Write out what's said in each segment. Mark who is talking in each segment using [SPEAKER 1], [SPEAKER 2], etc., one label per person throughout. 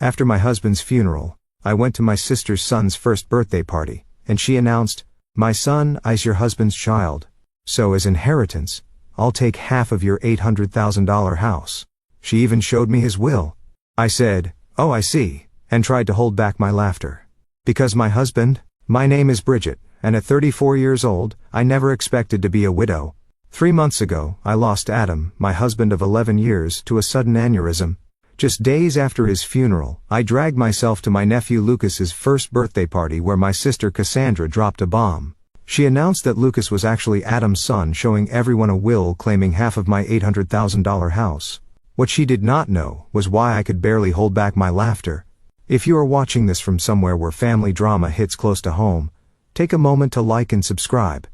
[SPEAKER 1] After my husband's funeral, I went to my sister's son's first birthday party, and she announced, "My son, I's your husband's child. So as inheritance, I'll take half of your $800,000 house." She even showed me his will. I said, "Oh, I see," and tried to hold back my laughter. Because my name is Bridget, and at 34 years old, I never expected to be a widow. 3 months ago, I lost Adam, my husband of 11 years, to a sudden aneurysm. Just days after his funeral, I dragged myself to my nephew Lucas's first birthday party where my sister Cassandra dropped a bomb. She announced that Lucas was actually Adam's son, showing everyone a will claiming half of my $800,000 house. What she did not know was why I could barely hold back my laughter. If you are watching this from somewhere where family drama hits close to home, take a moment to like and subscribe.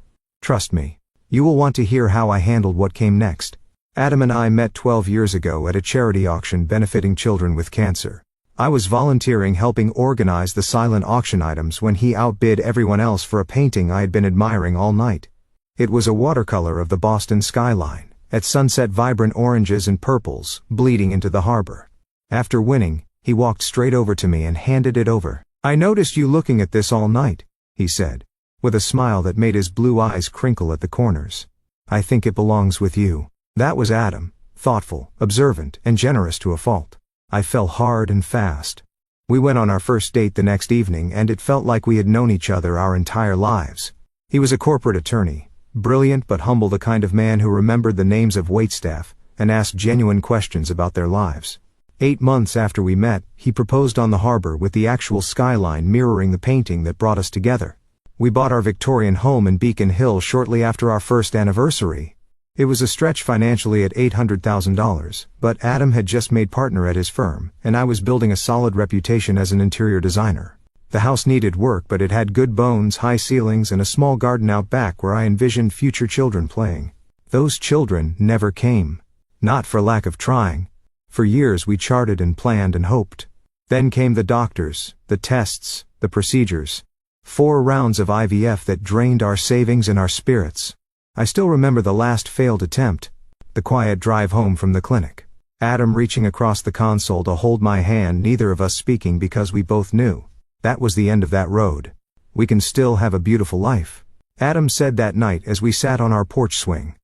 [SPEAKER 1] Trust me, you will want to hear how I handled what came next. Adam and I met 12 years ago at a charity auction benefiting children with cancer. I was volunteering helping organize the silent auction items when he outbid everyone else for a painting I had been admiring all night. It was a watercolor of the Boston skyline, at sunset, vibrant oranges and purples, bleeding into the harbor. After winning, he walked straight over to me and handed it over. "I noticed you looking at this all night," he said, with a smile that made his blue eyes crinkle at the corners. "I think it belongs with you." That was Adam, thoughtful, observant, and generous to a fault. I fell hard and fast. We went on our first date the next evening, and it felt like we had known each other our entire lives. He was a corporate attorney, brilliant but humble, the kind of man who remembered the names of waitstaff and asked genuine questions about their lives. 8 months after we met, he proposed on the harbor with the actual skyline mirroring the painting that brought us together. We bought our Victorian home in Beacon Hill shortly after our first anniversary. It was a stretch financially at $800,000, but Adam had just made partner at his firm, and I was building a solid reputation as an interior designer. The house needed work, but it had good bones, high ceilings, and a small garden out back where I envisioned future children playing. Those children never came. Not for lack of trying. For years we charted and planned and hoped. Then came the doctors, the tests, the procedures. 4 rounds of IVF that drained our savings and our spirits. I still remember the last failed attempt, the quiet drive home from the clinic. Adam reaching across the console to hold my hand, neither of us speaking because we both knew that was the end of that road. We can still have a beautiful life. Adam said that night as we sat on our porch swing.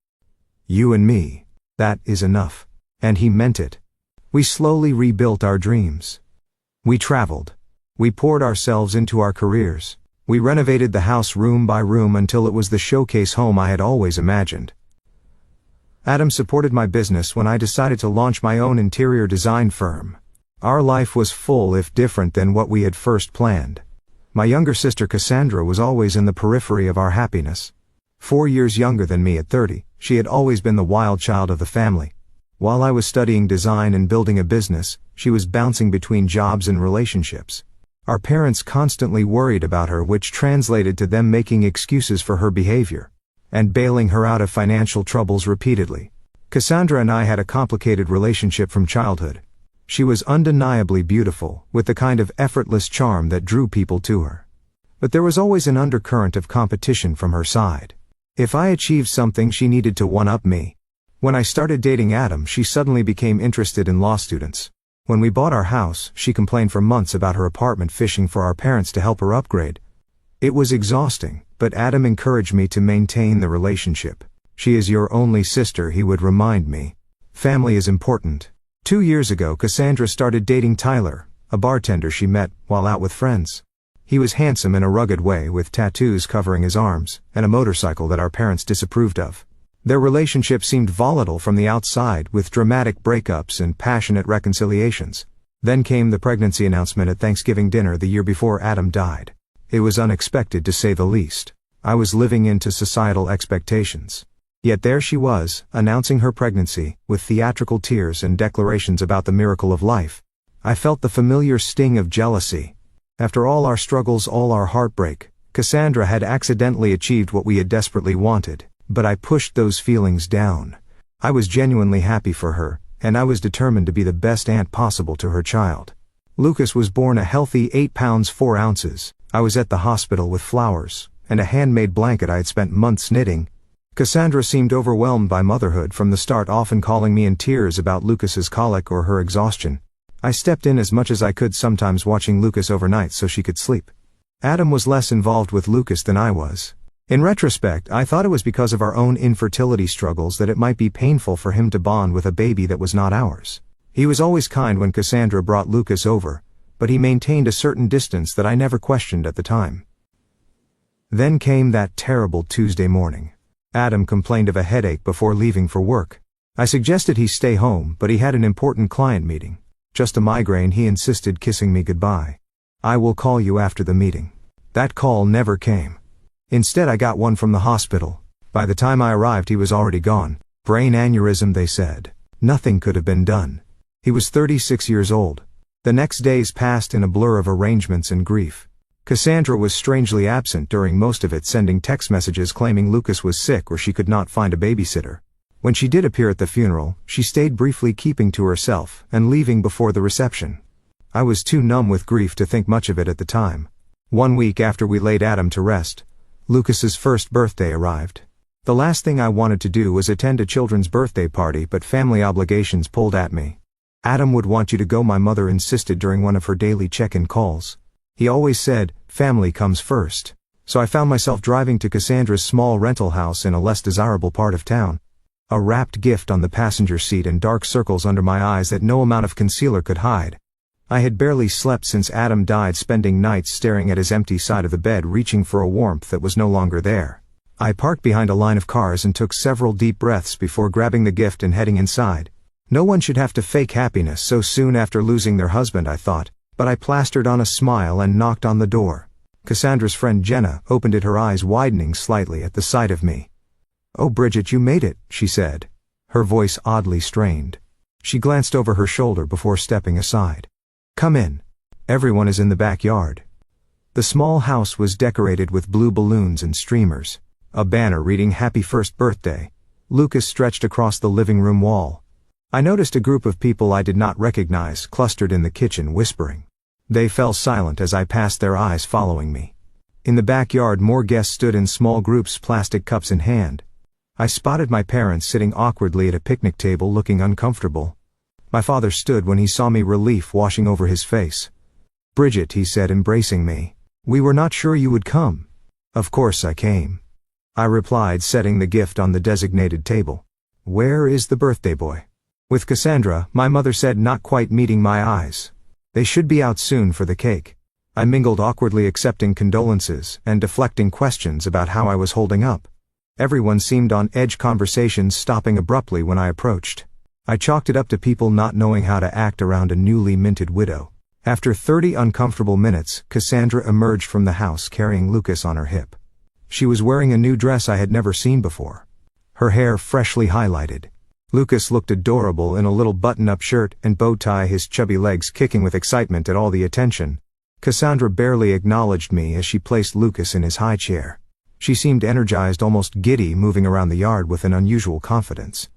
[SPEAKER 1] "You and me, that is enough." And he meant it. We slowly rebuilt our dreams. We traveled. We poured ourselves into our careers. We renovated the house room by room until it was the showcase home I had always imagined. Adam supported my business when I decided to launch my own interior design firm. Our life was full, if different than what we had first planned. My younger sister Cassandra was always in the periphery of our happiness. 4 years younger than me at 30, she had always been the wild child of the family. While I was studying design and building a business, she was bouncing between jobs and relationships. Our parents constantly worried about her, which translated to them making excuses for her behavior and bailing her out of financial troubles repeatedly. Cassandra and I had a complicated relationship from childhood. She was undeniably beautiful, with the kind of effortless charm that drew people to her. But there was always an undercurrent of competition from her side. If I achieved something, she needed to one-up me. When I started dating Adam, she suddenly became interested in law students. When we bought our house, she complained for months about her apartment, fishing for our parents to help her upgrade. It was exhausting, but Adam encouraged me to maintain the relationship. "She is your only sister," he would remind me. "Family is important." 2 years ago, Cassandra started dating Tyler, a bartender she met while out with friends. He was handsome in a rugged way, with tattoos covering his arms, and a motorcycle that our parents disapproved of. Their relationship seemed volatile from the outside, with dramatic breakups and passionate reconciliations. Then came the pregnancy announcement at Thanksgiving dinner the year before Adam died. It was unexpected, to say the least. I was living into societal expectations. Yet there she was, announcing her pregnancy, with theatrical tears and declarations about the miracle of life. I felt the familiar sting of jealousy. After all our struggles, all our heartbreak, Cassandra had accidentally achieved what we had desperately wanted. But I pushed those feelings down. I was genuinely happy for her, and I was determined to be the best aunt possible to her child. Lucas was born a healthy 8 pounds 4 ounces. I was at the hospital with flowers and a handmade blanket I had spent months knitting. Cassandra seemed overwhelmed by motherhood from the start, often calling me in tears about Lucas's colic or her exhaustion. I stepped in as much as I could, sometimes watching Lucas overnight so she could sleep. Adam was less involved with Lucas than I was. In retrospect, I thought it was because of our own infertility struggles that it might be painful for him to bond with a baby that was not ours. He was always kind when Cassandra brought Lucas over, but he maintained a certain distance that I never questioned at the time. Then came that terrible Tuesday morning. Adam complained of a headache before leaving for work. I suggested he stay home, but he had an important client meeting. Just a migraine, he insisted, kissing me goodbye. "I will call you after the meeting." That call never came. Instead, I got one from the hospital. By the time I arrived, he was already gone. Brain aneurysm, they said. Nothing could have been done. He was 36 years old. The next days passed in a blur of arrangements and grief. Cassandra was strangely absent during most of it, sending text messages claiming Lucas was sick or she could not find a babysitter. When she did appear at the funeral, she stayed briefly, keeping to herself and leaving before the reception. I was too numb with grief to think much of it at the time. 1 week after we laid Adam to rest, Lucas's first birthday arrived. The last thing I wanted to do was attend a children's birthday party, but family obligations pulled at me. "Adam would want you to go," my mother insisted during one of her daily check-in calls. He always said, "Family comes first." So I found myself driving to Cassandra's small rental house in a less desirable part of town. A wrapped gift on the passenger seat and dark circles under my eyes that no amount of concealer could hide. I had barely slept since Adam died, spending nights staring at his empty side of the bed, reaching for a warmth that was no longer there. I parked behind a line of cars and took several deep breaths before grabbing the gift and heading inside. No one should have to fake happiness so soon after losing their husband, I thought, but I plastered on a smile and knocked on the door. Cassandra's friend Jenna opened it, her eyes widening slightly at the sight of me. "Oh, Bridget, you made it," she said, her voice oddly strained. She glanced over her shoulder before stepping aside. "Come in. Everyone is in the backyard." The small house was decorated with blue balloons and streamers. A banner reading "Happy First Birthday, Lucas" stretched across the living room wall. I noticed a group of people I did not recognize clustered in the kitchen, whispering. They fell silent as I passed, their eyes following me. In the backyard, more guests stood in small groups, plastic cups in hand. I spotted my parents sitting awkwardly at a picnic table, looking uncomfortable. My father stood when he saw me, relief washing over his face. "Bridget," he said, embracing me. "We were not sure you would come." "Of course I came," I replied, setting the gift on the designated table. "Where is the birthday boy?" "With Cassandra," my mother said, not quite meeting my eyes. "They should be out soon for the cake." I mingled awkwardly, accepting condolences and deflecting questions about how I was holding up. Everyone seemed on edge, conversations stopping abruptly when I approached. I chalked it up to people not knowing how to act around a newly minted widow. After 30 uncomfortable minutes, Cassandra emerged from the house carrying Lucas on her hip. She was wearing a new dress I had never seen before. Her hair freshly highlighted. Lucas looked adorable in a little button-up shirt and bow tie, his chubby legs kicking with excitement at all the attention. Cassandra barely acknowledged me as she placed Lucas in his high chair. She seemed energized, almost giddy, moving around the yard with an unusual confidence.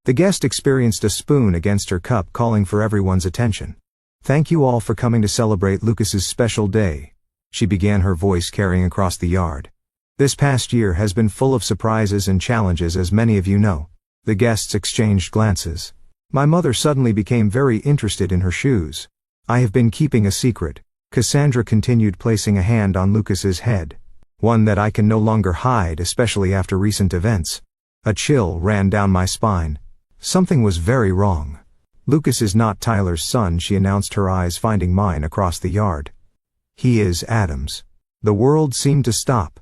[SPEAKER 1] The guest experienced a spoon against her cup, calling for everyone's attention. "Thank you all for coming to celebrate Lucas's special day," she began, her voice carrying across the yard. "This past year has been full of surprises and challenges, as many of you know." The guests exchanged glances. My mother suddenly became very interested in her shoes. "I have been keeping a secret," Cassandra continued, placing a hand on Lucas's head. "One that I can no longer hide, especially after recent events." A chill ran down my spine. Something was very wrong. "Lucas is not Tyler's son," she announced, her eyes finding mine across the yard. "He is Adam's." The world seemed to stop.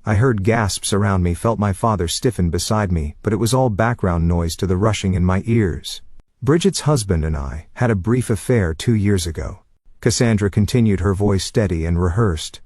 [SPEAKER 1] I heard gasps around me, felt my father stiffen beside me, but it was all background noise to the rushing in my ears. "Bridget's husband and I had a brief affair 2 years ago," Cassandra continued, her voice steady and rehearsed.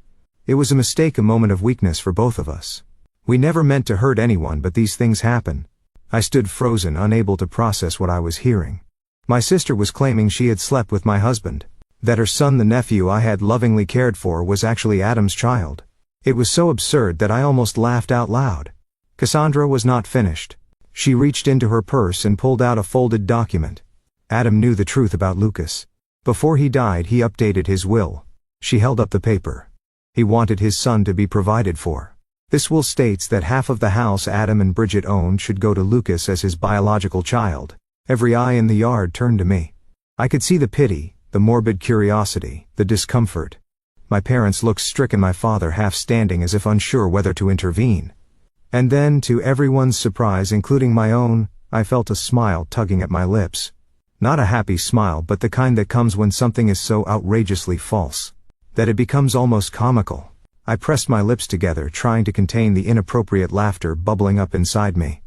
[SPEAKER 1] "It was a mistake, a moment of weakness for both of us. We never meant to hurt anyone, but these things happen." I stood frozen, unable to process what I was hearing. My sister was claiming she had slept with my husband, that her son, the nephew I had lovingly cared for, was actually Adam's child. It was so absurd that I almost laughed out loud. Cassandra was not finished. She reached into her purse and pulled out a folded document. Adam knew the truth about Lucas. Before he died, he updated his will. She held up the paper. He wanted his son to be provided for. "This will states that half of the house Adam and Bridget owned should go to Lucas as his biological child." Every eye in the yard turned to me. I could see the pity, the morbid curiosity, the discomfort. My parents looked stricken, my father half standing as if unsure whether to intervene. And then, to everyone's surprise, including my own, I felt a smile tugging at my lips. Not a happy smile, but the kind that comes when something is so outrageously false that it becomes almost comical. I pressed my lips together, trying to contain the inappropriate laughter bubbling up inside me.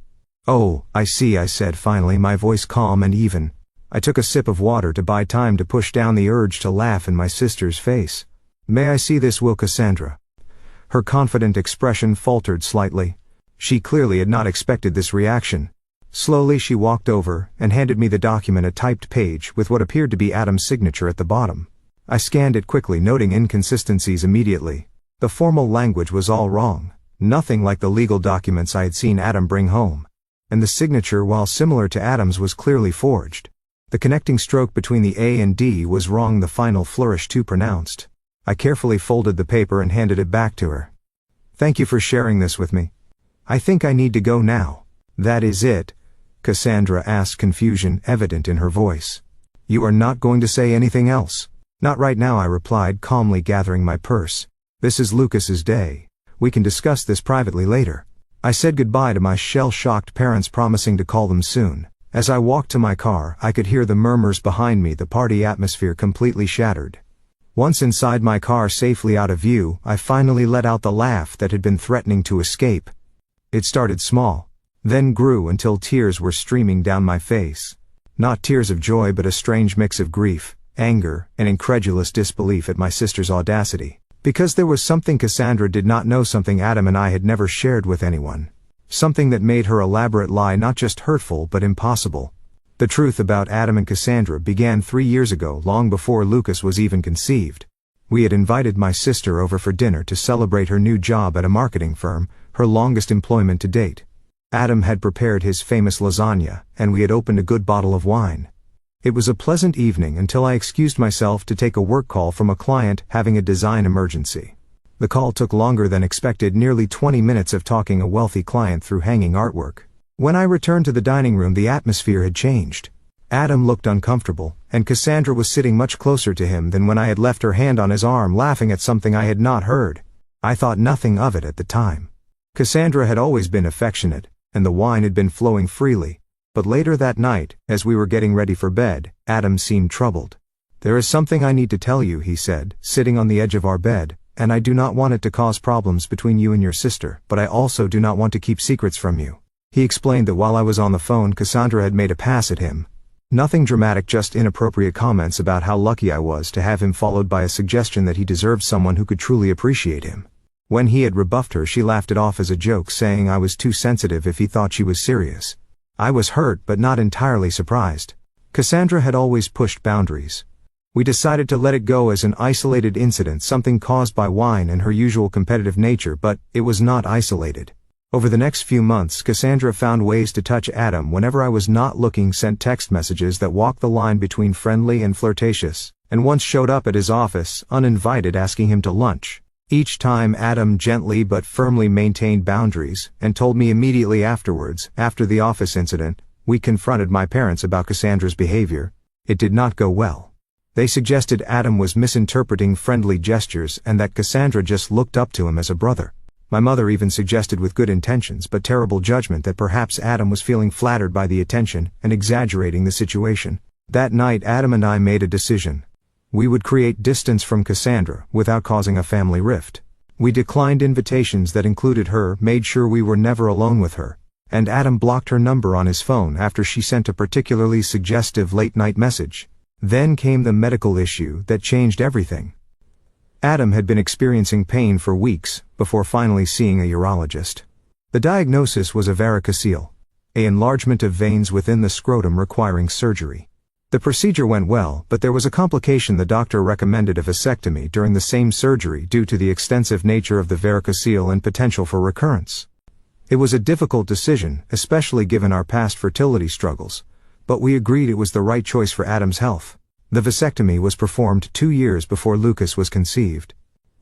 [SPEAKER 1] "Oh, I see," I said finally, my voice calm and even. I took a sip of water to buy time to push down the urge to laugh in my sister's face. "May I see this, will Cassandra?" Her confident expression faltered slightly. She clearly had not expected this reaction. Slowly she walked over and handed me the document, a typed page with what appeared to be Adam's signature at the bottom. I scanned it quickly, noting inconsistencies immediately. The formal language was all wrong, nothing like the legal documents I had seen Adam bring home. And the signature, while similar to Adam's, was clearly forged. The connecting stroke between the A and D was wrong, the final flourish too pronounced. I carefully folded the paper and handed it back to her. "Thank you for sharing this with me. I think I need to go now." "That is it?" Cassandra asked, confusion evident in her voice. "You are not going to say anything else?" "Not right now," I replied, calmly gathering my purse. "This is Lucas's day. We can discuss this privately later." I said goodbye to my shell-shocked parents, promising to call them soon. As I walked to my car, I could hear the murmurs behind me, the party atmosphere completely shattered. Once inside my car, safely out of view, I finally let out the laugh that had been threatening to escape. It started small, then grew until tears were streaming down my face. Not tears of joy, but a strange mix of grief, anger, and incredulous disbelief at my sister's audacity. Because there was something Cassandra did not know, something Adam and I had never shared with anyone. Something that made her elaborate lie not just hurtful but impossible. The truth about Adam and Cassandra began 3 years ago, long before Lucas was even conceived. We had invited my sister over for dinner to celebrate her new job at a marketing firm, her longest employment to date. Adam had prepared his famous lasagna, and we had opened a good bottle of wine. It was a pleasant evening until I excused myself to take a work call from a client having a design emergency. The call took longer than expected, nearly 20 minutes of talking a wealthy client through hanging artwork. When I returned to the dining room, the atmosphere had changed. Adam looked uncomfortable, and Cassandra was sitting much closer to him than when I had left, her hand on his arm, laughing at something I had not heard. I thought nothing of it at the time. Cassandra had always been affectionate, and the wine had been flowing freely. But later that night, as we were getting ready for bed, Adam seemed troubled. "There is something I need to tell you," he said, sitting on the edge of our bed, "and I do not want it to cause problems between you and your sister, but I also do not want to keep secrets from you." He explained that while I was on the phone, Cassandra had made a pass at him. Nothing dramatic, just inappropriate comments about how lucky I was to have him, followed by a suggestion that he deserved someone who could truly appreciate him. When he had rebuffed her, she laughed it off as a joke, saying I was too sensitive if he thought she was serious. I was hurt but not entirely surprised. Cassandra had always pushed boundaries. We decided to let it go as an isolated incident, something caused by wine and her usual competitive nature, but it was not isolated. Over the next few months, Cassandra found ways to touch Adam whenever I was not looking, sent text messages that walked the line between friendly and flirtatious, and once showed up at his office, uninvited, asking him to lunch. Each time Adam gently but firmly maintained boundaries, and told me immediately afterwards. After the office incident, we confronted my parents about Cassandra's behavior. It did not go well. They suggested Adam was misinterpreting friendly gestures and that Cassandra just looked up to him as a brother. My mother even suggested, with good intentions but terrible judgment, that perhaps Adam was feeling flattered by the attention and exaggerating the situation. That night, Adam and I made a decision. We would create distance from Cassandra without causing a family rift. We declined invitations that included her, made sure we were never alone with her, and Adam blocked her number on his phone after she sent a particularly suggestive late-night message. Then came the medical issue that changed everything. Adam had been experiencing pain for weeks before finally seeing a urologist. The diagnosis was a varicocele, an enlargement of veins within the scrotum requiring surgery. The procedure went well, but there was a complication. The doctor recommended a vasectomy during the same surgery due to the extensive nature of the varicocele and potential for recurrence. It was a difficult decision, especially given our past fertility struggles, but we agreed it was the right choice for Adam's health. The vasectomy was performed 2 years before Lucas was conceived.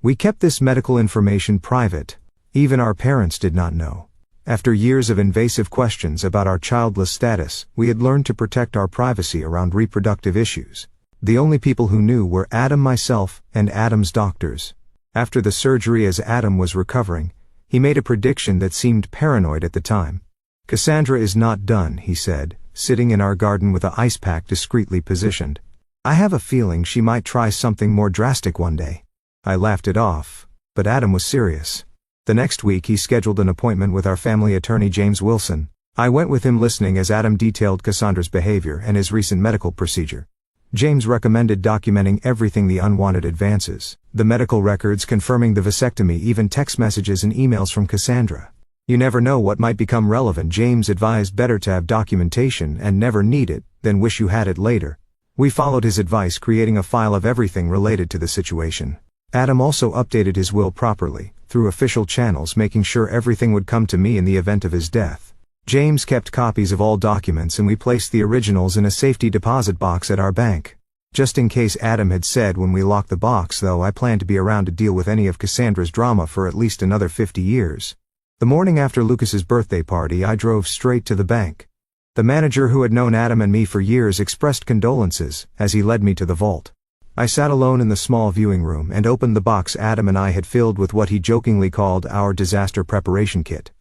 [SPEAKER 1] We kept this medical information private. Even our parents did not know. After years of invasive questions about our childless status, we had learned to protect our privacy around reproductive issues. The only people who knew were Adam, myself, and Adam's doctors. After the surgery, as Adam was recovering, he made a prediction that seemed paranoid at the time. "Cassandra is not done," he said, sitting in our garden with an ice pack discreetly positioned. "I have a feeling she might try something more drastic one day." I laughed it off, but Adam was serious. The next week he scheduled an appointment with our family attorney James Wilson. I went with him, listening as Adam detailed Cassandra's behavior and his recent medical procedure. James recommended documenting everything: the unwanted advances, the medical records confirming the vasectomy, even text messages and emails from Cassandra. "You never know what might become relevant," James advised. "Better to have documentation and never need it than wish you had it later." We followed his advice, creating a file of everything related to the situation. Adam also updated his will properly, through official channels, making sure everything would come to me in the event of his death. James kept copies of all documents, and we placed the originals in a safety deposit box at our bank. Just in case, Adam had said when we locked the box, though I planned to be around to deal with any of Cassandra's drama for at least another 50 years. The morning after Lucas's birthday party, I drove straight to the bank. The manager, who had known Adam and me for years, expressed condolences as he led me to the vault. I sat alone in the small viewing room and opened the box Adam and I had filled with what he jokingly called our disaster preparation kit.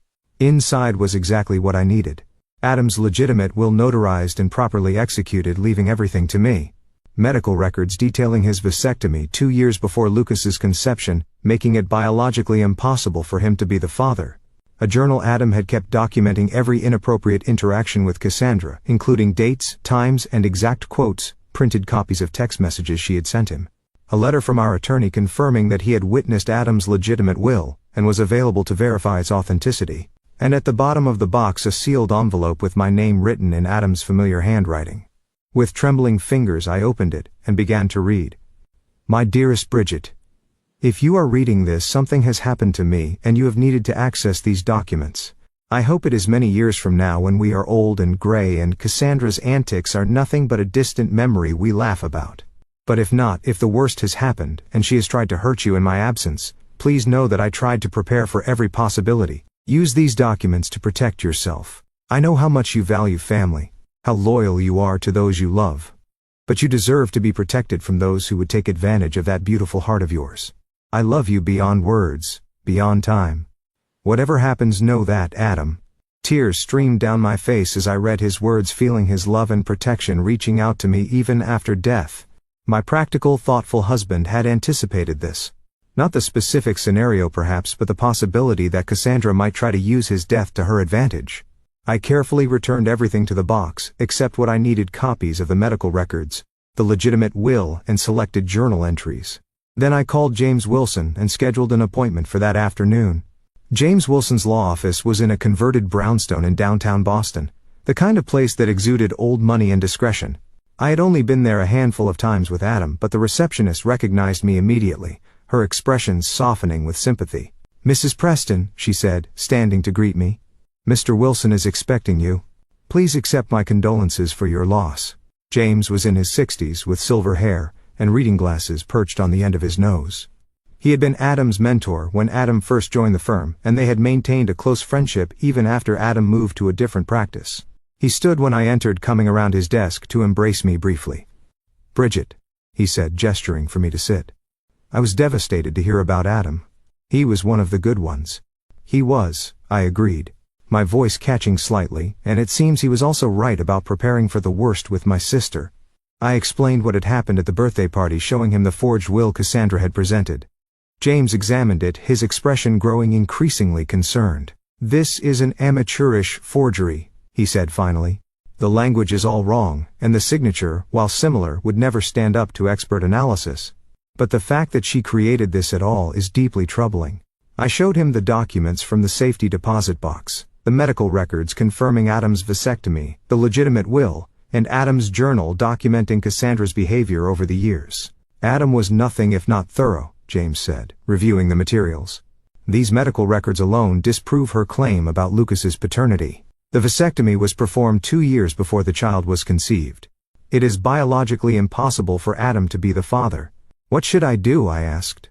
[SPEAKER 1] Inside was exactly what I needed. Adam's legitimate will, notarized and properly executed, leaving everything to me. Medical records detailing his vasectomy 2 years before Lucas's conception, making it biologically impossible for him to be the father. A journal Adam had kept documenting every inappropriate interaction with Cassandra, including dates, times, and exact quotes, printed copies of text messages she had sent him. A letter from our attorney confirming that he had witnessed Adam's legitimate will, and was available to verify its authenticity. And at the bottom of the box, a sealed envelope with my name written in Adam's familiar handwriting. With trembling fingers I opened it, and began to read. "My dearest Bridget, if you are reading this, something has happened to me, and you have needed to access these documents. I hope it is many years from now, when we are old and gray and Cassandra's antics are nothing but a distant memory we laugh about. But if not, if the worst has happened, and she has tried to hurt you in my absence, please know that I tried to prepare for every possibility. Use these documents to protect yourself. I know how much you value family, how loyal you are to those you love. But you deserve to be protected from those who would take advantage of that beautiful heart of yours. I love you beyond words, beyond time. Whatever happens, know that, Adam." Tears streamed down my face as I read his words, feeling his love and protection reaching out to me even after death. My practical, thoughtful husband had anticipated this. Not the specific scenario perhaps, but the possibility that Cassandra might try to use his death to her advantage. I carefully returned everything to the box, except what I needed: copies of the medical records, the legitimate will, and selected journal entries. Then I called James Wilson and scheduled an appointment for that afternoon. James Wilson's law office was in a converted brownstone in downtown Boston, the kind of place that exuded old money and discretion. I had only been there a handful of times with Adam, but the receptionist recognized me immediately, her expressions softening with sympathy. "Mrs. Preston," she said, standing to greet me. "Mr. Wilson is expecting you. Please accept my condolences for your loss." James was in his 60s, with silver hair, and reading glasses perched on the end of his nose. He had been Adam's mentor when Adam first joined the firm, and they had maintained a close friendship even after Adam moved to a different practice. He stood when I entered, coming around his desk to embrace me briefly. "Bridget," he said, gesturing for me to sit. I was devastated to hear about Adam. He was one of the good ones. He was, I agreed, my voice catching slightly, and it seems he was also right about preparing for the worst with my sister. I explained what had happened at the birthday party, showing him the forged will Cassandra had presented. James examined it, his expression growing increasingly concerned. "This is an amateurish forgery," he said finally. "The language is all wrong, and the signature, while similar, would never stand up to expert analysis. But the fact that she created this at all is deeply troubling." I showed him the documents from the safety deposit box, the medical records confirming Adam's vasectomy, the legitimate will, and Adam's journal documenting Cassandra's behavior over the years. "Adam was nothing if not thorough," James said, reviewing the materials. "These medical records alone disprove her claim about Lucas's paternity. The vasectomy was performed 2 years before the child was conceived. It is biologically impossible for Adam to be the father." "What should I do?" I asked.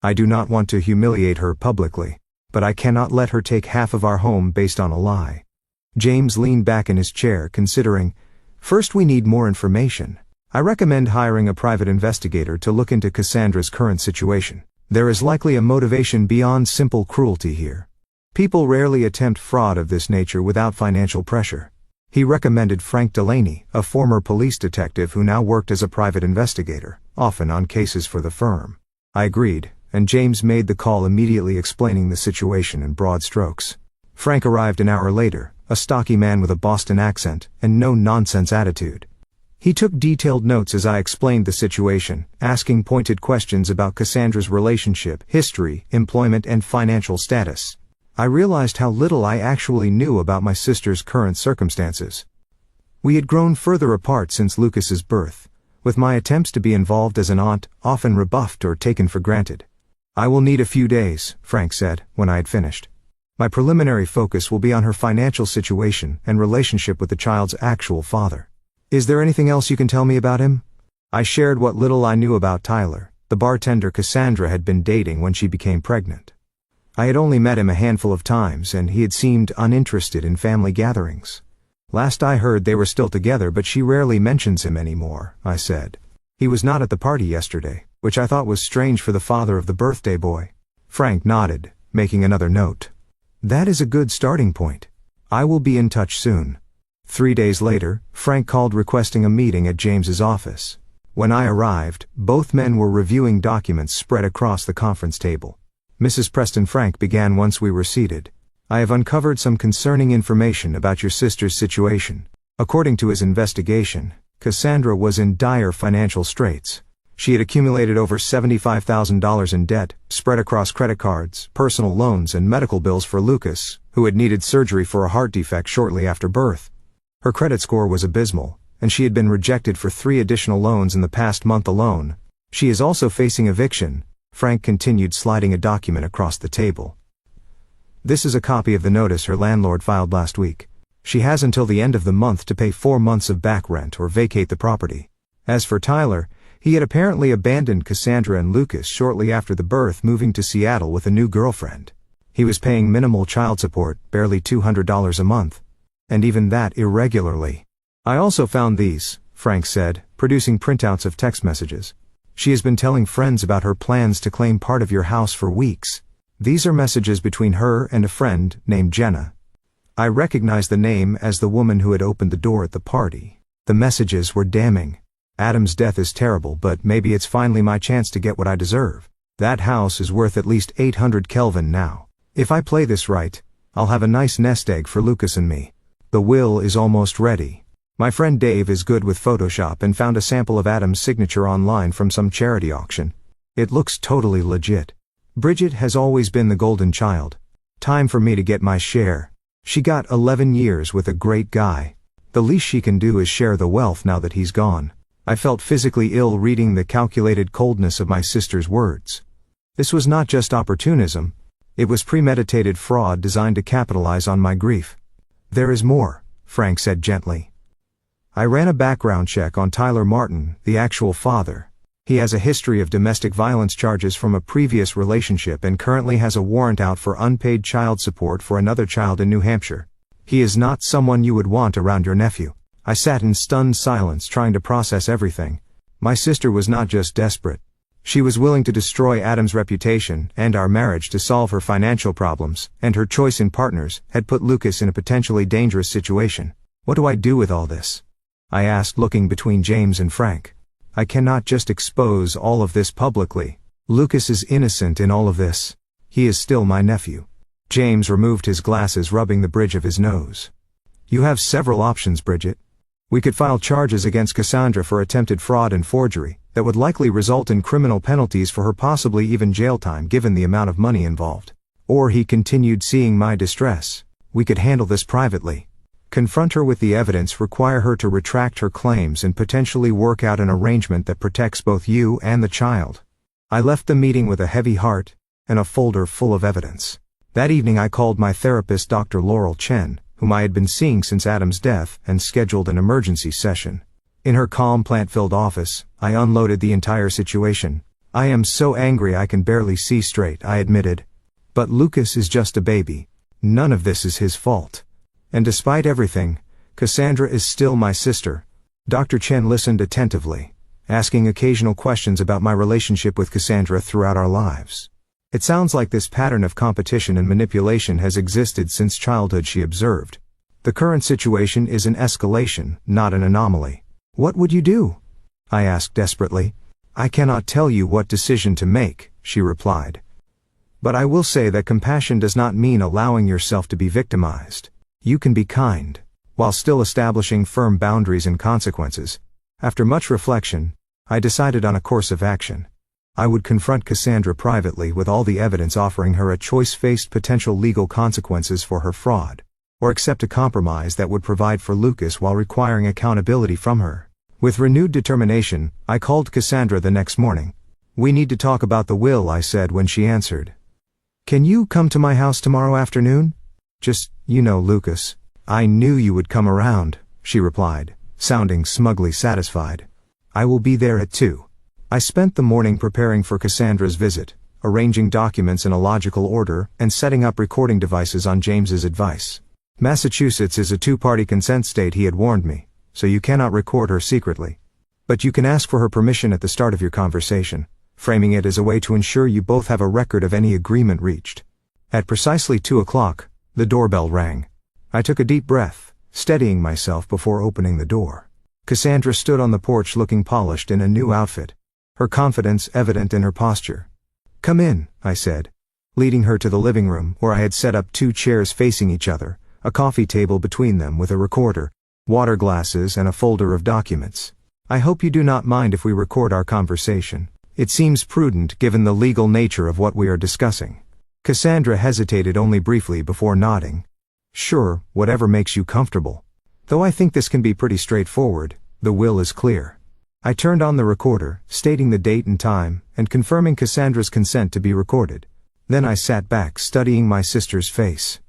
[SPEAKER 1] "I do not want to humiliate her publicly, but I cannot let her take half of our home based on a lie." James leaned back in his chair, considering. "First, we need more information. I recommend hiring a private investigator to look into Cassandra's current situation. There is likely a motivation beyond simple cruelty here. People rarely attempt fraud of this nature without financial pressure. He recommended Frank Delaney, a former police detective who now worked as a private investigator, often on cases for the firm. I agreed, and James made the call, immediately explaining the situation in broad strokes. Frank arrived an hour later, a stocky man with a Boston accent and no-nonsense attitude. He took detailed notes as I explained the situation, asking pointed questions about Cassandra's relationship, history, employment, and financial status. I realized how little I actually knew about my sister's current circumstances. We had grown further apart since Lucas's birth, with my attempts to be involved as an aunt often rebuffed or taken for granted. "I will need a few days," Frank said, when I had finished. "My preliminary focus will be on her financial situation and relationship with the child's actual father." "Is there anything else you can tell me about him?" I shared what little I knew about Tyler, the bartender Cassandra had been dating when she became pregnant. I had only met him a handful of times, and he had seemed uninterested in family gatherings. "Last I heard they were still together, but she rarely mentions him anymore," I said. "He was not at the party yesterday, which I thought was strange for the father of the birthday boy." Frank nodded, making another note. "That is a good starting point. I will be in touch soon." 3 days later, Frank called requesting a meeting at James's office. When I arrived, both men were reviewing documents spread across the conference table. "Mrs. Preston," Frank began once we were seated, "I have uncovered some concerning information about your sister's situation." According to his investigation, Cassandra was in dire financial straits. She had accumulated over $75,000 in debt, spread across credit cards, personal loans, and medical bills for Lucas, who had needed surgery for a heart defect shortly after birth. Her credit score was abysmal, and she had been rejected for 3 additional loans in the past month alone. She is also facing eviction. Frank continued, sliding a document across the table. "This is a copy of the notice her landlord filed last week. She has until the end of the month to pay 4 months of back rent or vacate the property." As for Tyler, he had apparently abandoned Cassandra and Lucas shortly after the birth, moving to Seattle with a new girlfriend. He was paying minimal child support, barely $200 a month, and even that irregularly. "I also found these," Frank said, producing printouts of text messages. "She has been telling friends about her plans to claim part of your house for weeks. These are messages between her and a friend named Jenna." I recognized the name as the woman who had opened the door at the party. The messages were damning. "Adam's death is terrible, but maybe it's finally my chance to get what I deserve. That house is worth at least 800 Kelvin now. If I play this right, I'll have a nice nest egg for Lucas and me. The will is almost ready. My friend Dave is good with Photoshop and found a sample of Adam's signature online from some charity auction. It looks totally legit. Bridget has always been the golden child. Time for me to get my share. She got 11 years with a great guy. The least she can do is share the wealth now that he's gone." I felt physically ill reading the calculated coldness of my sister's words. This was not just opportunism. It was premeditated fraud designed to capitalize on my grief. "There is more," Frank said gently. "I ran a background check on Tyler Martin, the actual father. He has a history of domestic violence charges from a previous relationship and currently has a warrant out for unpaid child support for another child in New Hampshire. He is not someone you would want around your nephew." I sat in stunned silence, trying to process everything. My sister was not just desperate. She was willing to destroy Adam's reputation and our marriage to solve her financial problems, and her choice in partners had put Lucas in a potentially dangerous situation. "What do I do with all this?" I asked, looking between James and Frank. "I cannot just expose all of this publicly. Lucas is innocent in all of this. He is still my nephew." James removed his glasses, rubbing the bridge of his nose. "You have several options, Bridget. We could file charges against Cassandra for attempted fraud and forgery that would likely result in criminal penalties for her, possibly even jail time given the amount of money involved. Or," he continued, seeing my distress, "we could handle this privately. Confront her with the evidence, require her to retract her claims, and potentially work out an arrangement that protects both you and the child." I left the meeting with a heavy heart and a folder full of evidence. That evening I called my therapist, Dr. Laurel Chen, whom I had been seeing since Adam's death, and scheduled an emergency session. In her calm, plant-filled office, I unloaded the entire situation. "I am so angry I can barely see straight," I admitted. "But Lucas is just a baby. None of this is his fault. And despite everything, Cassandra is still my sister. Dr. Chen listened attentively, asking occasional questions about my relationship with Cassandra throughout our lives. It sounds like this pattern of competition and manipulation has existed since childhood, she observed. The current situation is an escalation, not an anomaly. What would you do? I asked desperately. I cannot tell you what decision to make, she replied. But I will say that compassion does not mean allowing yourself to be victimized. You can be kind, while still establishing firm boundaries and consequences. After much reflection, I decided on a course of action. I would confront Cassandra privately with all the evidence, offering her a choice faced potential legal consequences for her fraud, or accept a compromise that would provide for Lucas while requiring accountability from her. With renewed determination, I called Cassandra the next morning. We need to talk about the will, I said when she answered. Can you come to my house tomorrow afternoon? Just, Lucas. I knew you would come around, she replied, sounding smugly satisfied. I will be there at 2. I spent the morning preparing for Cassandra's visit, arranging documents in a logical order, and setting up recording devices on James's advice. Massachusetts is a 2-party consent state, he had warned me, so you cannot record her secretly. But you can ask for her permission at the start of your conversation, framing it as a way to ensure you both have a record of any agreement reached. At precisely 2 o'clock, the doorbell rang. I took a deep breath, steadying myself before opening the door. Cassandra stood on the porch looking polished in a new outfit, her confidence evident in her posture. Come in, I said, leading her to the living room where I had set up 2 chairs facing each other, a coffee table between them with a recorder, water glasses and a folder of documents. I hope you do not mind if we record our conversation. It seems prudent given the legal nature of what we are discussing. Cassandra hesitated only briefly before nodding. Sure, whatever makes you comfortable. Though I think this can be pretty straightforward, the will is clear. I turned on the recorder, stating the date and time, and confirming Cassandra's consent to be recorded. Then I sat back, studying my sister's face.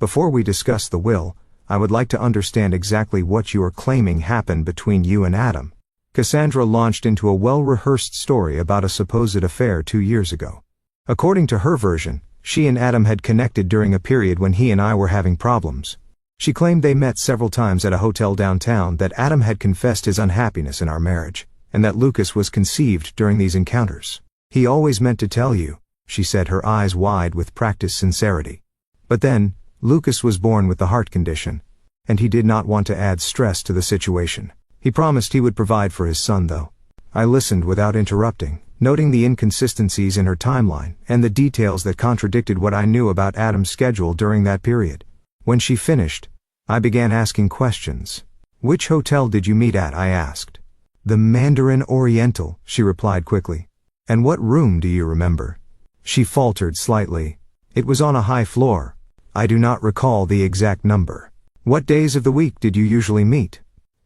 [SPEAKER 1] Before we discuss the will, I would like to understand exactly what you are claiming happened between you and Adam. Cassandra launched into a well-rehearsed story about a supposed affair 2 years ago. According to her version, she and Adam had connected during a period when he and I were having problems. She claimed they met several times at a hotel downtown, that Adam had confessed his unhappiness in our marriage, and that Lucas was conceived during these encounters. He always meant to tell you, she said, her eyes wide with practiced sincerity. But then, Lucas was born with the heart condition, and he did not want to add stress to the situation. He promised he would provide for his son, though. I listened without interrupting, noting the inconsistencies in her timeline and the details that contradicted what I knew about Adam's schedule during that period. When she finished, I began asking questions. Which hotel did you meet at? I asked. The Mandarin Oriental, she replied quickly. And what room do you remember? She faltered slightly. It was on a high floor. I do not recall the exact number. What days of the week did you usually meet?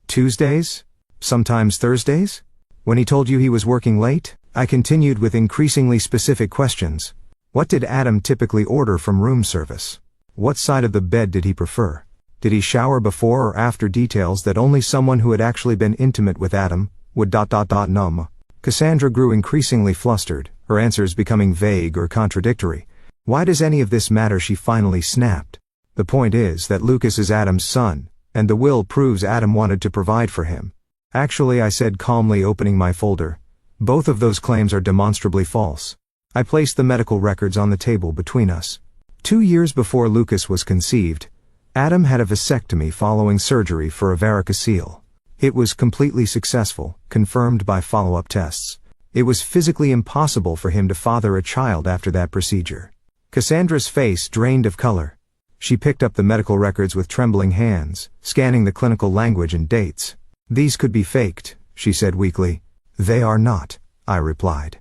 [SPEAKER 1] Tuesdays? Sometimes Thursdays? When he told you he was working late? I continued with increasingly specific questions. What did Adam typically order from room service? What side of the bed did he prefer? Did he shower before or after? Details that only someone who had actually been intimate with Adam would know. Cassandra grew increasingly flustered, her answers becoming vague or contradictory. Why does any of this matter? She finally snapped. The point is that Lucas is Adam's son, and the will proves Adam wanted to provide for him. Actually, I said calmly, opening my folder, both of those claims are demonstrably false. I placed the medical records on the table between us. 2 years before Lucas was conceived, Adam had a vasectomy following surgery for a varicocele. It was completely successful, confirmed by follow-up tests. It was physically impossible for him to father a child after that procedure. Cassandra's face drained of color. She picked up the medical records with trembling hands, scanning the clinical language and dates. These could be faked, she said weakly. They are not, I replied.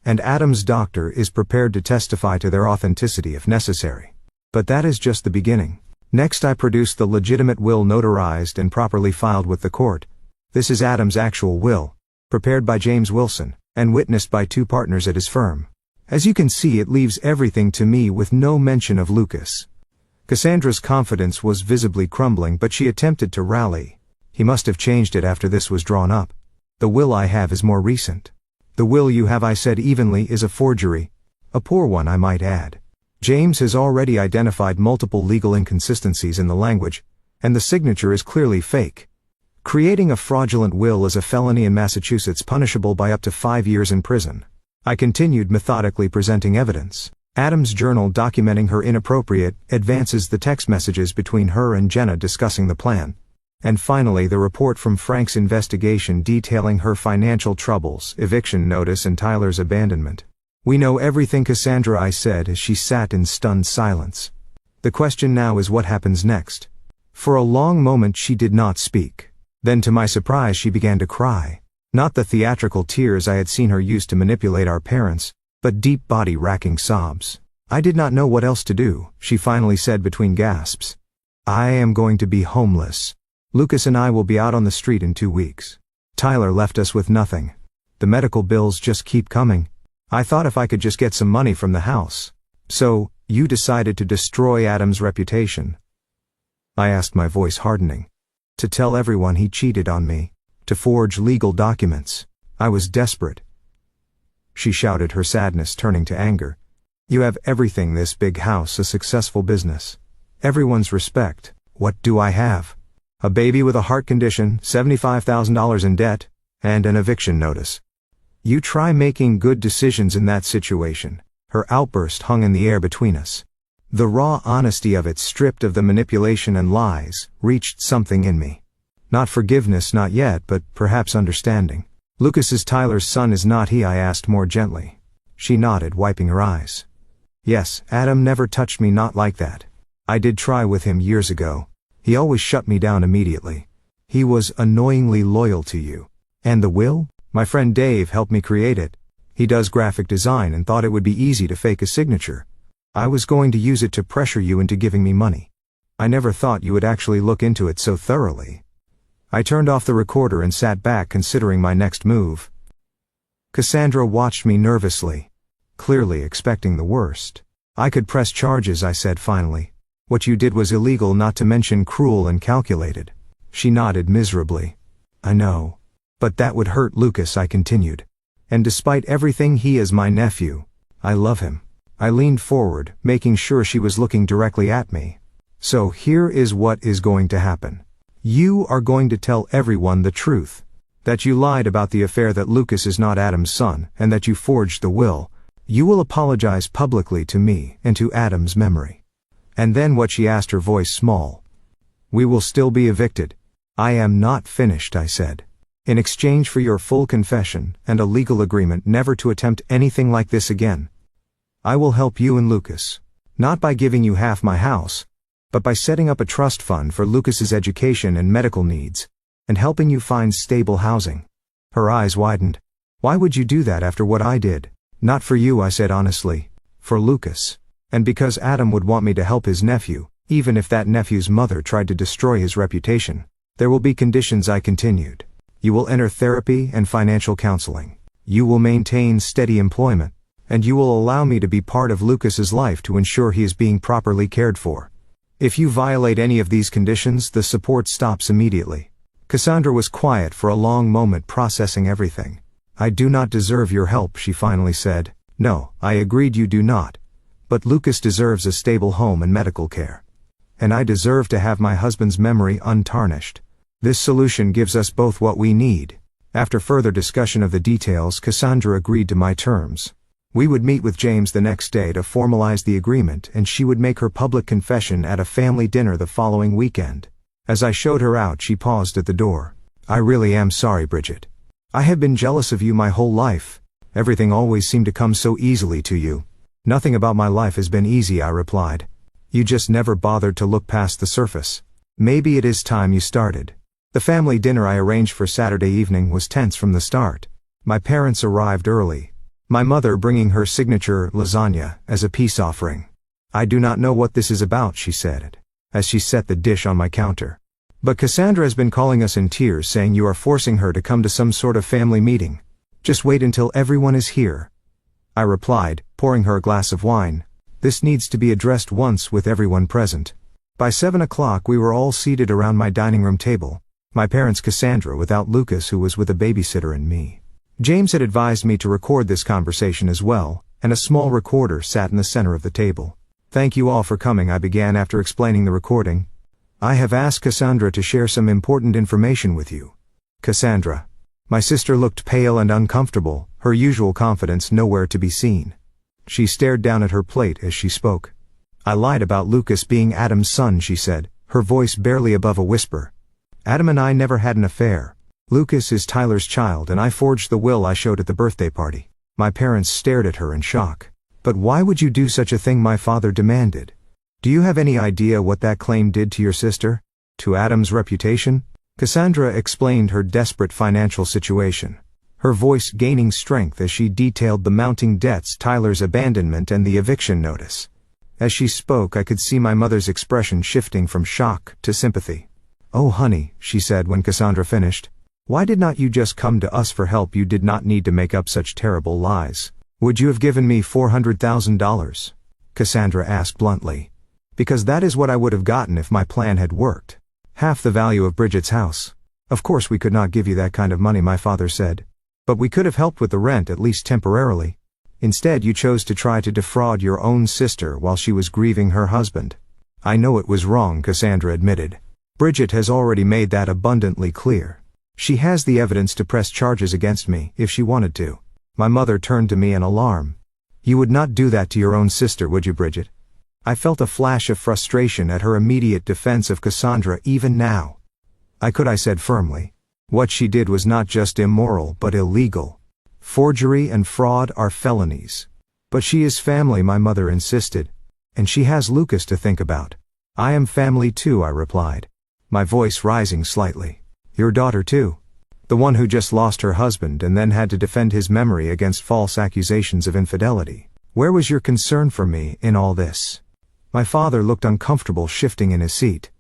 [SPEAKER 1] And Adam's doctor is prepared to testify to their authenticity if necessary. But that is just the beginning. Next, I produced the legitimate will, notarized and properly filed with the court. This is Adam's actual will, prepared by James Wilson, and witnessed by 2 partners at his firm. As you can see, it leaves everything to me with no mention of Lucas. Cassandra's confidence was visibly crumbling, but she attempted to rally. He must have changed it after this was drawn up. The will I have is more recent. The will you have, I said evenly, is a forgery. A poor one, I might add. James has already identified multiple legal inconsistencies in the language, and the signature is clearly fake. Creating a fraudulent will is a felony in Massachusetts punishable by up to 5 years in prison. I continued methodically presenting evidence. Adam's journal documenting her inappropriate advances, the text messages between her and Jenna discussing the plan. And finally the report from Frank's investigation detailing her financial troubles, eviction notice and Tyler's abandonment. "We know everything, Cassandra," I said as she sat in stunned silence. "The question now is what happens next." For a long moment she did not speak. Then to my surprise she began to cry. Not the theatrical tears I had seen her use to manipulate our parents, but deep body-racking sobs. "I did not know what else to do," she finally said between gasps. "I am going to be homeless. Lucas and I will be out on the street in 2 weeks. Tyler left us with nothing. The medical bills just keep coming. I thought if I could just get some money from the house." "So, you decided to destroy Adam's reputation?" I asked, my voice hardening. "To tell everyone he cheated on me. To forge legal documents. I was desperate." She shouted, her sadness turning to anger. "You have everything, this big house, a successful business. Everyone's respect. What do I have? A baby with a heart condition, $75,000 in debt, and an eviction notice. You try making good decisions in that situation." Her outburst hung in the air between us. The raw honesty of it, stripped of the manipulation and lies, reached something in me. Not forgiveness, not yet, but perhaps understanding. "Lucas is Tyler's son, is not he?" I asked more gently. She nodded, wiping her eyes. "Yes, Adam never touched me, not like that. I did try with him years ago. He always shut me down immediately. He was annoyingly loyal to you. And the will? My friend Dave helped me create it. He does graphic design and thought it would be easy to fake a signature. I was going to use it to pressure you into giving me money. I never thought you would actually look into it so thoroughly." I turned off the recorder and sat back, considering my next move. Cassandra watched me nervously, clearly expecting the worst. "I could press charges," I said finally. "What you did was illegal, not to mention cruel and calculated." She nodded miserably. "I know. But that would hurt Lucas," I continued. "And despite everything, he is my nephew. I love him." I leaned forward, making sure she was looking directly at me. "So here is what is going to happen. You are going to tell everyone the truth. That you lied about the affair, that Lucas is not Adam's son, and that you forged the will. You will apologize publicly to me and to Adam's memory." And then what? She asked, her voice small. "We will still be evicted." "I am not finished," I said. "In exchange for your full confession and a legal agreement never to attempt anything like this again, I will help you and Lucas. Not by giving you half my house, but by setting up a trust fund for Lucas's education and medical needs, and helping you find stable housing." Her eyes widened. "Why would you do that after what I did?" "Not for you," I said honestly. "For Lucas. And because Adam would want me to help his nephew, even if that nephew's mother tried to destroy his reputation. There will be conditions," I continued. "You will enter therapy and financial counseling. You will maintain steady employment. And you will allow me to be part of Lucas's life to ensure he is being properly cared for. If you violate any of these conditions, the support stops immediately." Cassandra was quiet for a long moment, processing everything. "I do not deserve your help," she finally said. "No," I agreed, "you do not. But Lucas deserves a stable home and medical care. And I deserve to have my husband's memory untarnished. This solution gives us both what we need." After further discussion of the details, Cassandra agreed to my terms. We would meet with James the next day to formalize the agreement, and she would make her public confession at a family dinner the following weekend. As I showed her out, she paused at the door. "I really am sorry, Bridget. I have been jealous of you my whole life. Everything always seemed to come so easily to you." "Nothing about my life has been easy," I replied. "You just never bothered to look past the surface. Maybe it is time you started." The family dinner I arranged for Saturday evening was tense from the start. My parents arrived early, my mother bringing her signature lasagna as a peace offering. "I do not know what this is about," she said, as she set the dish on my counter. "But Cassandra has been calling us in tears, saying you are forcing her to come to some sort of family meeting. Just wait until everyone is here," I replied, pouring her a glass of wine. "This needs to be addressed once with everyone present." By 7 o'clock we were all seated around my dining room table. My parents, Cassandra, without Lucas, who was with a babysitter, and me. James had advised me to record this conversation as well, and a small recorder sat in the center of the table. "Thank you all for coming," I began after explaining the recording. I have asked Cassandra to share some important information with you. Cassandra. My sister looked pale and uncomfortable, her usual confidence nowhere to be seen. She stared down at her plate as she spoke. I lied about Lucas being Adam's son, she said, her voice barely above a whisper. Adam and I never had an affair. Lucas is Tyler's child and I forged the will I showed at the birthday party. My parents stared at her in shock. But why would you do such a thing? My father demanded. Do you have any idea what that claim did to your sister? To Adam's reputation? Cassandra explained her desperate financial situation, her voice gaining strength as she detailed the mounting debts, Tyler's abandonment, and the eviction notice. As she spoke, I could see my mother's expression shifting from shock to sympathy. Oh honey, she said when Cassandra finished. Why did not you just come to us for help? You did not need to make up such terrible lies. Would you have given me $400,000? Cassandra asked bluntly. Because that is what I would have gotten if my plan had worked. Half the value of Bridget's house. Of course we could not give you that kind of money, my father said. But we could have helped with the rent, at least temporarily. Instead you chose to try to defraud your own sister while she was grieving her husband. I know it was wrong, Cassandra admitted. Bridget has already made that abundantly clear. She has the evidence to press charges against me, if she wanted to. My mother turned to me in alarm. You would not do that to your own sister, would you, Bridget? I felt a flash of frustration at her immediate defense of Cassandra even now. I said firmly. What she did was not just immoral but illegal. Forgery and fraud are felonies. But she is family, my mother insisted. And she has Lucas to think about. I am family too, I replied, my voice rising slightly. Your daughter too. The one who just lost her husband and then had to defend his memory against false accusations of infidelity. Where was your concern for me in all this? My father looked uncomfortable, shifting in his seat.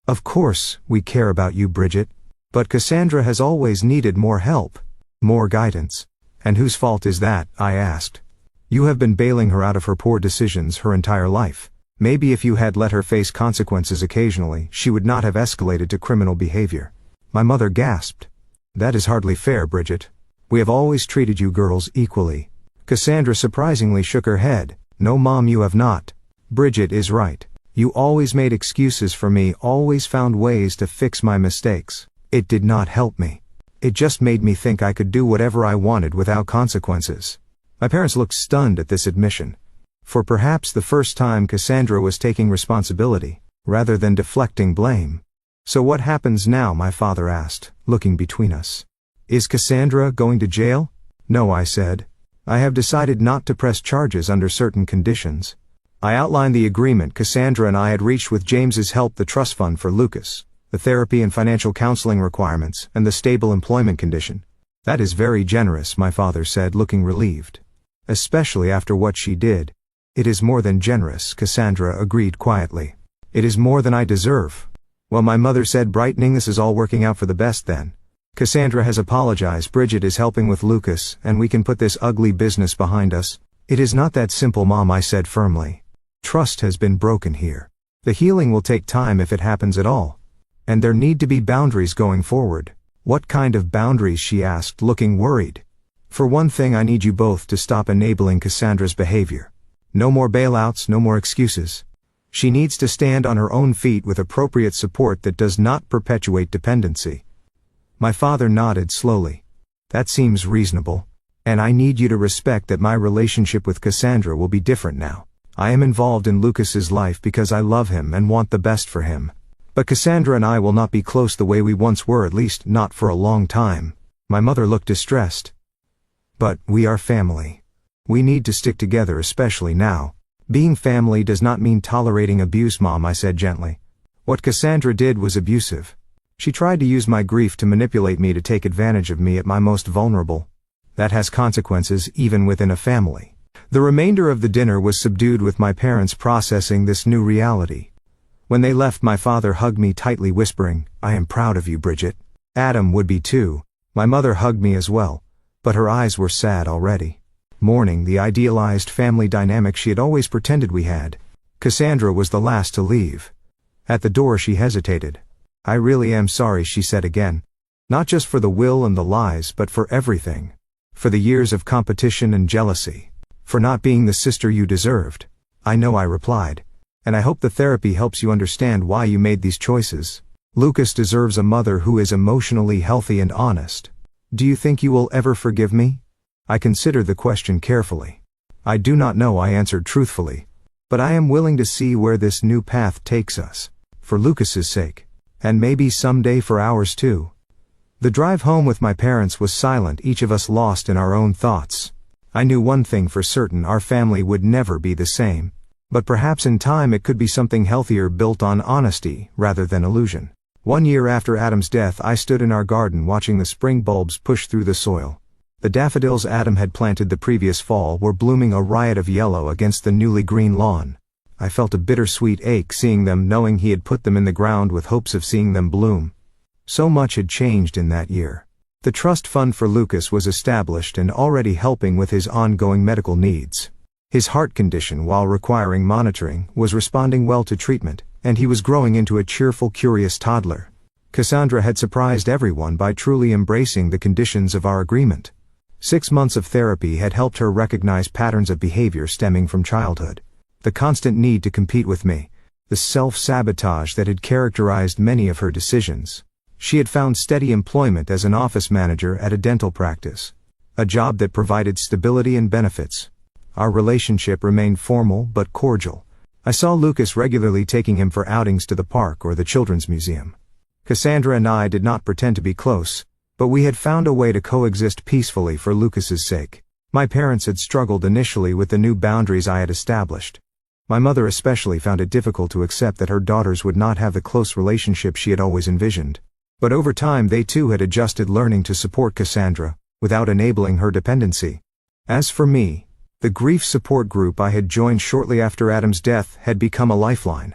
[SPEAKER 1] Of course, we care about you, Bridget. But Cassandra has always needed more help, more guidance. And whose fault is that? I asked. You have been bailing her out of her poor decisions her entire life. Maybe if you had let her face consequences occasionally, she would not have escalated to criminal behavior. My mother gasped. That is hardly fair, Bridget. We have always treated you girls equally. Cassandra surprisingly shook her head. No, Mom, you have not. Bridget is right. You always made excuses for me, always found ways to fix my mistakes. It did not help me. It just made me think I could do whatever I wanted without consequences. My parents looked stunned at this admission. For perhaps the first time, Cassandra was taking responsibility, rather than deflecting blame. So what happens now? My father asked, looking between us. Is Cassandra going to jail? No, I said. I have decided not to press charges under certain conditions. I outlined the agreement Cassandra and I had reached with James's help, the trust fund for Lucas, the therapy and financial counseling requirements, and the stable employment condition. That is very generous, my father said, looking relieved. Especially after what she did. It is more than generous, Cassandra agreed quietly. It is more than I deserve. Well, my mother said, brightening, this is all working out for the best then. Cassandra has apologized, Bridget is helping with Lucas, and we can put this ugly business behind us. It is not that simple, Mom, I said firmly. Trust has been broken here. The healing will take time if it happens at all. And there need to be boundaries going forward. What kind of boundaries? She asked, looking worried. For one thing, I need you both to stop enabling Cassandra's behavior. No more bailouts, no more excuses. She needs to stand on her own feet with appropriate support that does not perpetuate dependency. My father nodded slowly. That seems reasonable. And I need you to respect that my relationship with Cassandra will be different now. I am involved in Lucas's life because I love him and want the best for him. But Cassandra and I will not be close the way we once were, at least not for a long time. My mother looked distressed. But we are family. We need to stick together, especially now. Being family does not mean tolerating abuse, Mom, I said gently. What Cassandra did was abusive. She tried to use my grief to manipulate me, to take advantage of me at my most vulnerable. That has consequences even within a family. The remainder of the dinner was subdued, with my parents processing this new reality. When they left, my father hugged me tightly, whispering, I am proud of you, Bridget. Adam would be too. My mother hugged me as well, but her eyes were sad already. Mourning the idealized family dynamic she had always pretended we had. Cassandra was the last to leave. At the door she hesitated. I really am sorry, she said again. Not just for the will and the lies, but for everything. For the years of competition and jealousy. For not being the sister you deserved. I know, I replied. And I hope the therapy helps you understand why you made these choices. Lucas deserves a mother who is emotionally healthy and honest. Do you think you will ever forgive me? I considered the question carefully. I do not know, I answered truthfully. But I am willing to see where this new path takes us. For Lucas's sake. And maybe someday for ours too. The drive home with my parents was silent, each of us lost in our own thoughts. I knew one thing for certain, our family would never be the same. But perhaps in time it could be something healthier, built on honesty rather than illusion. 1 year after Adam's death, I stood in our garden watching the spring bulbs push through the soil. The daffodils Adam had planted the previous fall were blooming a riot of yellow against the newly green lawn. I felt a bittersweet ache seeing them, knowing he had put them in the ground with hopes of seeing them bloom. So much had changed in that year. The trust fund for Lucas was established and already helping with his ongoing medical needs. His heart condition, while requiring monitoring, was responding well to treatment, and he was growing into a cheerful, curious toddler. Cassandra had surprised everyone by truly embracing the conditions of our agreement. 6 months of therapy had helped her recognize patterns of behavior stemming from childhood. The constant need to compete with me, the self-sabotage that had characterized many of her decisions. She had found steady employment as an office manager at a dental practice, a job that provided stability and benefits. Our relationship remained formal but cordial. I saw Lucas regularly, taking him for outings to the park or the children's museum. Cassandra and I did not pretend to be close, but we had found a way to coexist peacefully for Lucas's sake. My parents had struggled initially with the new boundaries I had established. My mother especially found it difficult to accept that her daughters would not have the close relationship she had always envisioned. But over time they too had adjusted, learning to support Cassandra, without enabling her dependency. As for me, the grief support group I had joined shortly after Adam's death had become a lifeline.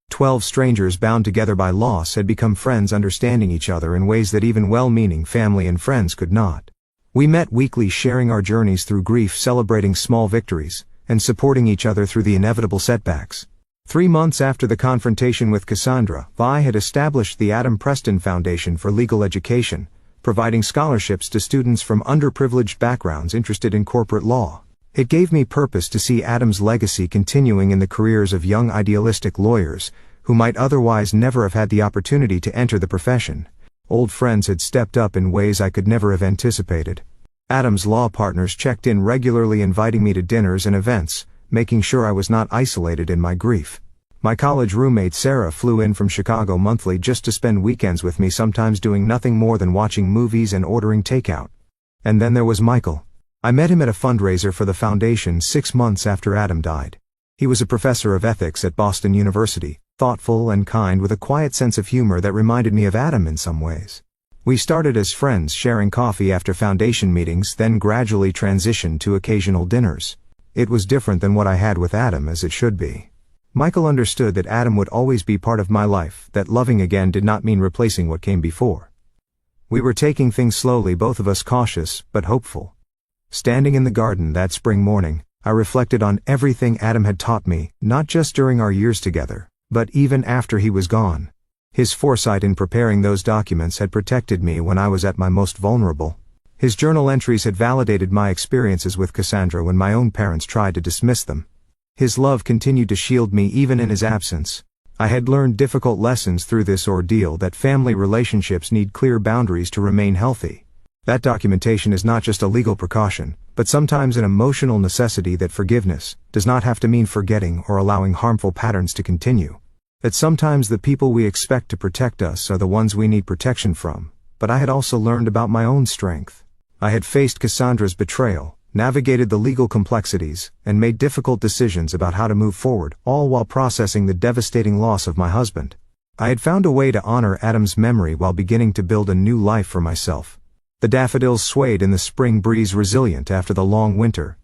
[SPEAKER 1] 12 strangers bound together by loss had become friends, understanding each other in ways that even well-meaning family and friends could not. We met weekly, sharing our journeys through grief, celebrating small victories, and supporting each other through the inevitable setbacks. 3 months after the confrontation with Cassandra, I had established the Adam Preston Foundation for Legal Education, providing scholarships to students from underprivileged backgrounds interested in corporate law. It gave me purpose to see Adam's legacy continuing in the careers of young idealistic lawyers, who might otherwise never have had the opportunity to enter the profession. Old friends had stepped up in ways I could never have anticipated. Adam's law partners checked in regularly, inviting me to dinners and events, making sure I was not isolated in my grief. My college roommate Sarah flew in from Chicago monthly just to spend weekends with me, sometimes doing nothing more than watching movies and ordering takeout. And then there was Michael. I met him at a fundraiser for the foundation 6 months after Adam died. He was a professor of ethics at Boston University, thoughtful and kind, with a quiet sense of humor that reminded me of Adam in some ways. We started as friends, sharing coffee after foundation meetings, then gradually transitioned to occasional dinners. It was different than what I had with Adam, as it should be. Michael understood that Adam would always be part of my life, that loving again did not mean replacing what came before. We were taking things slowly, both of us cautious but hopeful. Standing in the garden that spring morning, I reflected on everything Adam had taught me, not just during our years together, but even after he was gone. His foresight in preparing those documents had protected me when I was at my most vulnerable. His journal entries had validated my experiences with Cassandra when my own parents tried to dismiss them. His love continued to shield me even in his absence. I had learned difficult lessons through this ordeal, that family relationships need clear boundaries to remain healthy. That documentation is not just a legal precaution, but sometimes an emotional necessity, that forgiveness does not have to mean forgetting or allowing harmful patterns to continue. That sometimes the people we expect to protect us are the ones we need protection from. But I had also learned about my own strength. I had faced Cassandra's betrayal, navigated the legal complexities, and made difficult decisions about how to move forward, all while processing the devastating loss of my husband. I had found a way to honor Adam's memory while beginning to build a new life for myself. The daffodils swayed in the spring breeze, resilient after the long winter.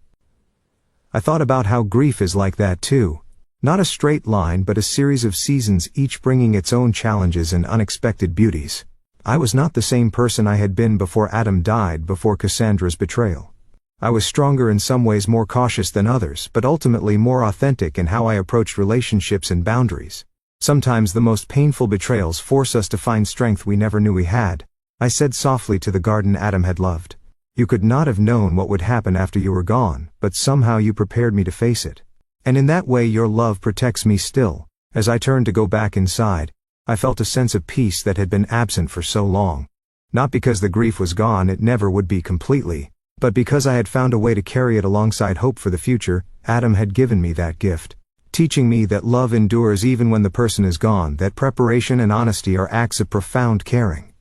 [SPEAKER 1] I thought about how grief is like that too. Not a straight line, but a series of seasons, each bringing its own challenges and unexpected beauties. I was not the same person I had been before Adam died, before Cassandra's betrayal. I was stronger in some ways, more cautious than others, but ultimately more authentic in how I approached relationships and boundaries. Sometimes the most painful betrayals force us to find strength we never knew we had. I said softly to the garden Adam had loved. You could not have known what would happen after you were gone, but somehow you prepared me to face it. And in that way your love protects me still. As I turned to go back inside, I felt a sense of peace that had been absent for so long. Not because the grief was gone, it never would be completely, but because I had found a way to carry it alongside hope for the future. Adam had given me that gift, teaching me that love endures even when the person is gone, that preparation and honesty are acts of profound caring.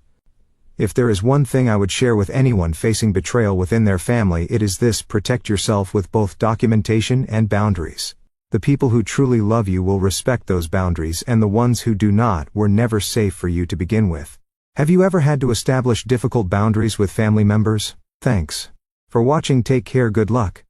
[SPEAKER 1] If there is one thing I would share with anyone facing betrayal within their family, it is this: protect yourself with both documentation and boundaries. The people who truly love you will respect those boundaries, and the ones who do not were never safe for you to begin with. Have you ever had to establish difficult boundaries with family members? Thanks for watching. Take care. Good luck.